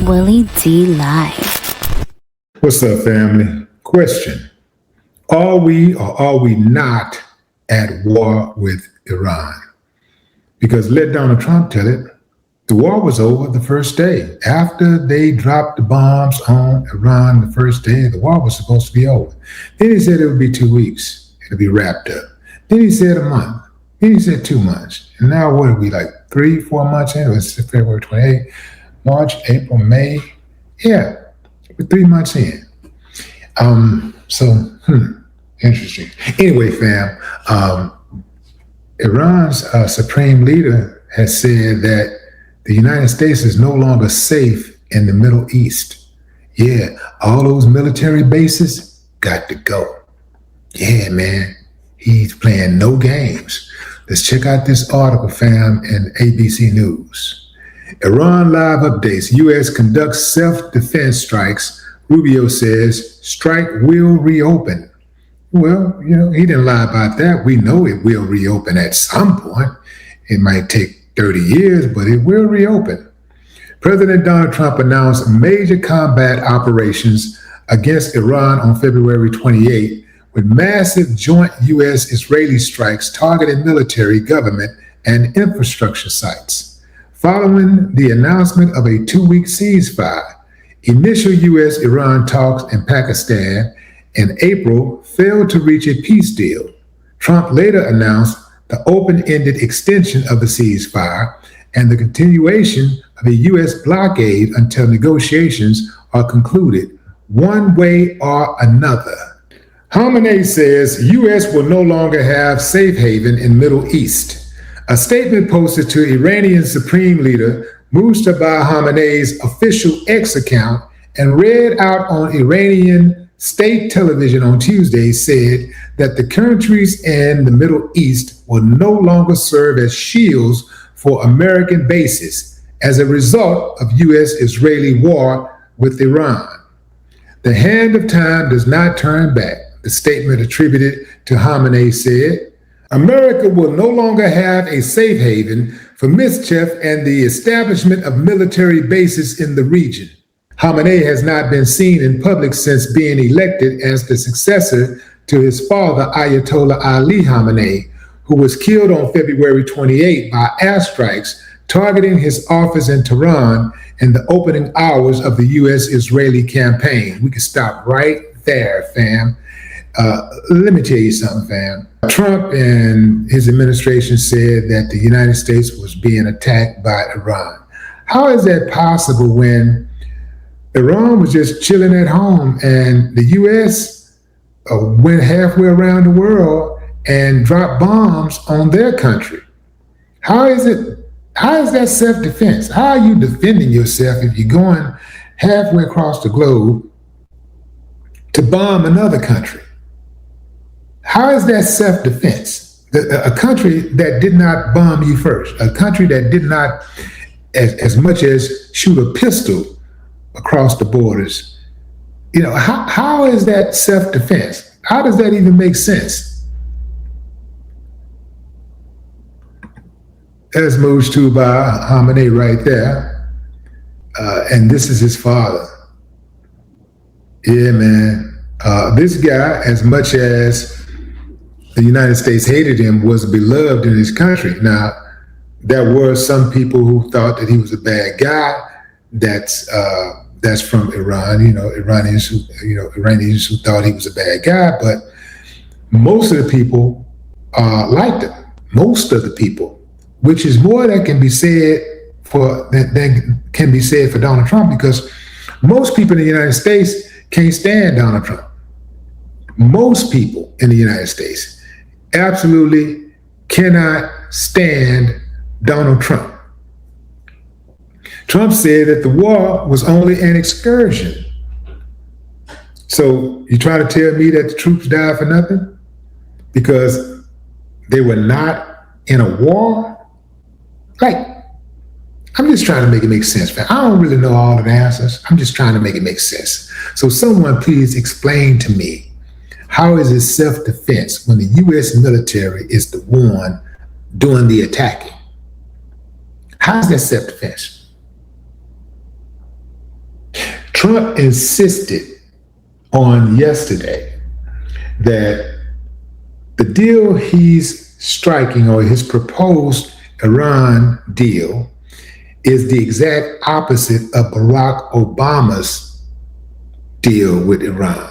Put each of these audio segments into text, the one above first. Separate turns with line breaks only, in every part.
Willie D Live.
What's up, family? Question. Are we or are we not at war with Iran? Because let Donald Trump tell it, the war was over the first day. After they dropped the bombs on Iran the first day, the war was supposed to be over. Then he said it would be 2 weeks. It'll be wrapped up. Then he said a month. Then he said 2 months. And now what are we, like 3-4 months in? It was February 28th, March, April, May. Yeah, we're 3 months in. Interesting. Anyway, fam, Iran's Supreme Leader has said that the United States is no longer safe in the Middle East. Yeah, all those military bases got to go. Yeah, man, he's playing no games. Let's check out this article, fam, in ABC News. Iran live updates. U.S. conducts self-defense strikes. Rubio says strike will reopen. Well, he didn't lie about that. We know it will reopen at some point. It might take 30 years, but it will reopen. President Donald Trump announced major combat operations against Iran on February 28, with massive joint U.S.-Israeli strikes targeting military, government, and infrastructure sites. Following the announcement of a 2-week ceasefire, initial U.S.-Iran talks in Pakistan in April failed to reach a peace deal. Trump later announced the open-ended extension of the ceasefire and the continuation of a U.S. blockade until negotiations are concluded, one way or another. Khamenei says U.S. will no longer have safe haven in Middle East. A statement posted to Iranian Supreme Leader Mojtaba Khamenei's official X account and read out on Iranian state television on Tuesday said that the countries in the Middle East will no longer serve as shields for American bases as a result of U.S.-Israeli war with Iran. The hand of time does not turn back, the statement attributed to Khamenei said. America will no longer have a safe haven for mischief and the establishment of military bases in the region. Khamenei has not been seen in public since being elected as the successor to his father, Ayatollah Ali Khamenei, who was killed on February 28 by airstrikes targeting his office in Tehran in the opening hours of the U.S.-Israeli campaign. We can stop right there, fam. Let me tell you something, fam. Trump and his administration said that the United States was being attacked by Iran. How is that possible when Iran was just chilling at home and the U.S. went halfway around the world and dropped bombs on their country? How is that self-defense? How are you defending yourself if you're going halfway across the globe to bomb another country? How is that self-defense? A country that did not bomb you first, a country that did not as much as shoot a pistol across the borders. How is that self-defense? How does that even make sense? That's Mojtaba Khamenei right there. And this is his father. Yeah, man. This guy, as much as the United States hated him, was beloved in his country. Now, there were some people who thought that he was a bad guy. That's from Iran, Iranians who thought he was a bad guy, but most of the people liked him. Most of the people, which is more than can be said for Donald Trump, because most people in the United States can't stand Donald Trump. Most people in the United States absolutely cannot stand Donald Trump. Trump said that the war was only an excursion. So you try to tell me that the troops died for nothing? Because they were not in a war? I'm just trying to make it make sense, man. I don't really know all of the answers. I'm just trying to make it make sense. So someone please explain to me, how is it self-defense when the U.S. military is the one doing the attacking? How is that self-defense? Trump insisted on yesterday that the deal he's striking, or his proposed Iran deal, is the exact opposite of Barack Obama's deal with Iran.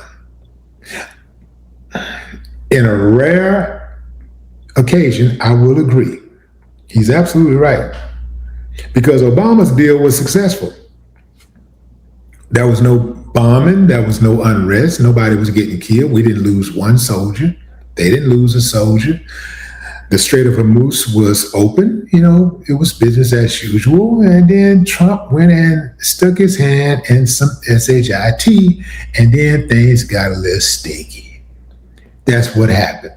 In a rare occasion, I will agree. He's absolutely right. Because Obama's deal was successful. There was no bombing, there was no unrest, nobody was getting killed. We didn't lose one soldier. They didn't lose a soldier. The Strait of Hormuz was open, it was business as usual. And then Trump went and stuck his hand in some shit, and then things got a little stinky. That's what happened.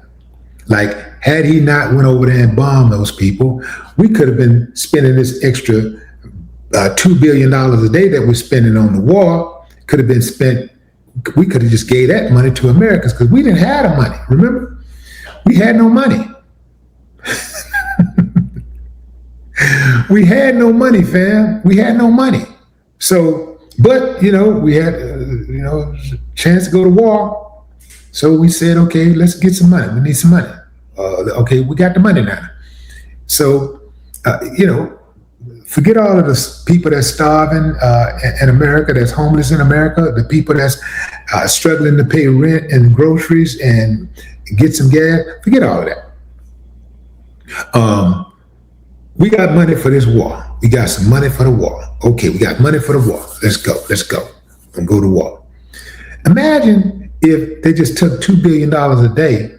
Like, had he not went over there and bombed those people, we could have been spending this extra $2 billion a day that we're spending on the war. Could have been spent, we could have just gave that money to Americans, because we didn't have the money, remember? We had no money. We had no money, fam. We had no money. So, but, we had, a chance to go to war. So we said, okay, let's get some money. We need some money. Okay, we got the money now. So, forget all of the people that's starving in America, that's homeless in America, the people that's struggling to pay rent and groceries and get some gas. Forget all of that. We got money for this war. We got some money for the war. Okay, we got money for the war. Let's go and go to war. Imagine if they just took $2 billion a day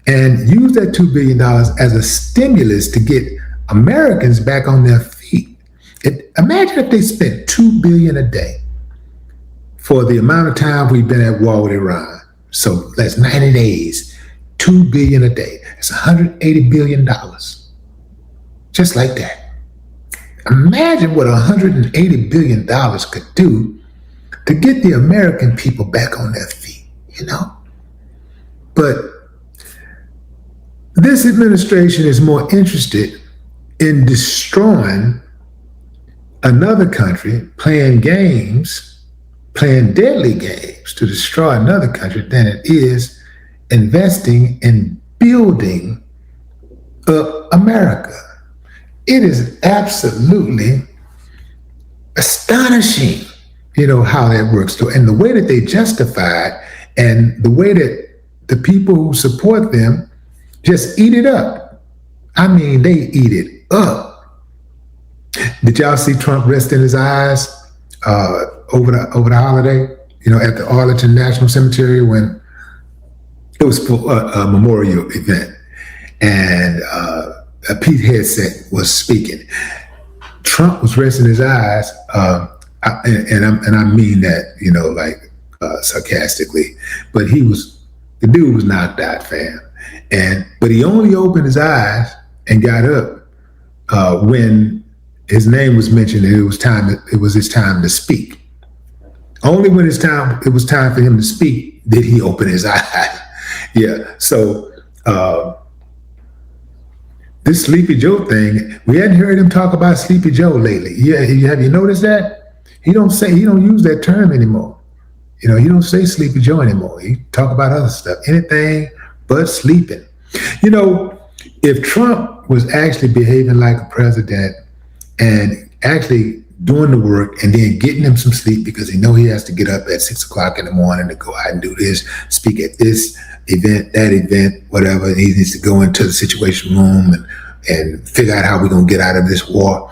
and used that $2 billion as a stimulus to get Americans back on their feet. Imagine if they spent $2 billion a day for the amount of time we've been at war with Iran. So that's 90 days, $2 billion a day. It's $180 billion. Just like that. Imagine what $180 billion could do to get the American people back on their feet, But this administration is more interested in destroying another country, playing deadly games to destroy another country, than it is investing in building up America. It is absolutely astonishing, how that works. And the way that they justify it, and the way that the people who support them just eat it up. I mean, they eat it up. Did y'all see Trump resting his eyes over the holiday? At the Arlington National Cemetery, when it was a memorial event, and Pete Hegseth was speaking. Trump was resting his eyes, and I mean that, sarcastically, but the dude was knocked out, fam. But he only opened his eyes and got up when his name was mentioned and it was his time to speak. Only when it was time for him to speak did he open his eyes. Yeah. So this Sleepy Joe thing, we hadn't heard him talk about Sleepy Joe lately. Yeah, have you noticed that? He don't use that term anymore. He don't say Sleepy Joe anymore. He talk about other stuff, anything but sleeping. If Trump was actually behaving like a president and actually doing the work and then getting him some sleep, because he has to get up at 6 o'clock in the morning to go out and do this, speak at this event, that event, whatever. And he needs to go into the situation room and figure out how we're going to get out of this war.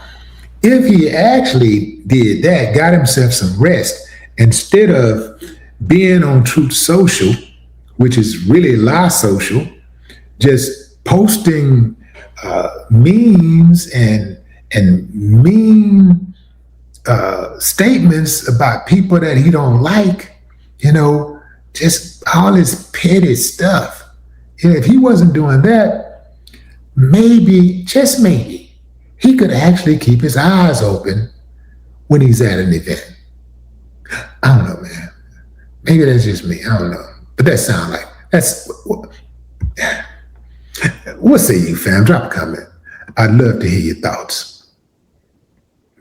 If he actually did that, got himself some rest, instead of being on Truth Social, which is really lie social, just posting memes and mean statements about people that he don't like, just all this petty stuff. If he wasn't doing that, maybe, just maybe, he could actually keep his eyes open when he's at an event. I don't know, man. Maybe that's just me. I don't know. But that sounds like, what say you, fam? Drop a comment. I'd love to hear your thoughts.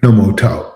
No more talk.